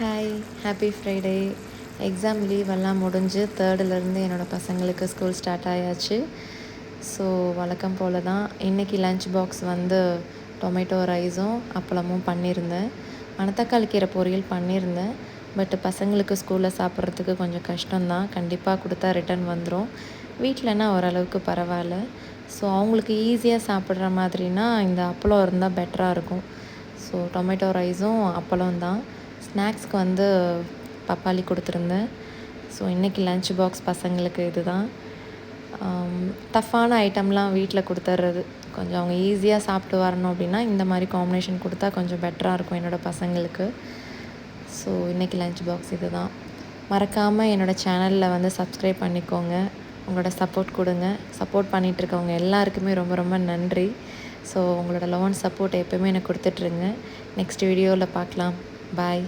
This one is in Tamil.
Hi, happy Friday. எக்ஸாம் லீவெல்லாம் முடிஞ்சு தேர்டுலேருந்து என்னோடய பசங்களுக்கு ஸ்கூல் ஸ்டார்ட் ஆயாச்சு. ஸோ வழக்கம் போல் தான் இன்றைக்கி லன்ச் பாக்ஸ் வந்து டொமேட்டோ ரைஸும் அப்பளமும் பண்ணியிருந்தேன். மணத்தக்காளி கீரை பொரியல் பண்ணியிருந்தேன். பட் பசங்களுக்கு ஸ்கூலில் சாப்பிட்றதுக்கு கொஞ்சம் கஷ்டம்தான். கண்டிப்பாக கொடுத்தா ரிட்டன் வந்துடும். வீட்டிலனா ஓரளவுக்கு பரவாயில்ல. ஸோ அவங்களுக்கு ஈஸியாக சாப்பிட்ற மாதிரினா இந்த அப்பளம் இருந்தால் பெட்டராக இருக்கும். ஸோ டொமேட்டோ ரைஸும் அப்பளம் தான். ஸ்நாக்ஸ்க்கு வந்து பப்பாளி கொடுத்துருந்தேன். ஸோ இன்றைக்கி லன்ச் பாக்ஸ் பசங்களுக்கு இது தான். டஃப்பான ஐட்டம்லாம் வீட்டில் கொடுத்துட்றது. கொஞ்சம் அவங்க ஈஸியாக சாப்பிட்டு வரணும் அப்படின்னா இந்த மாதிரி காம்பினேஷன் கொடுத்தா கொஞ்சம் பெட்டராக இருக்கும் என்னோடய பசங்களுக்கு. ஸோ இன்றைக்கி லன்ச் பாக்ஸ் இது தான். மறக்காமல் என்னோடய சேனலில் வந்து சப்ஸ்கிரைப் பண்ணிக்கோங்க. உங்களோட சப்போர்ட் கொடுங்க. சப்போர்ட் பண்ணிகிட்ருக்கவங்க எல்லாருக்குமே ரொம்ப ரொம்ப நன்றி. ஸோ உங்களோட லவ் அண்ட் சப்போர்ட் எப்போயுமே எனக்கு கொடுத்துட்ருங்க. நெக்ஸ்ட் வீடியோவில் பார்க்கலாம். பாய்.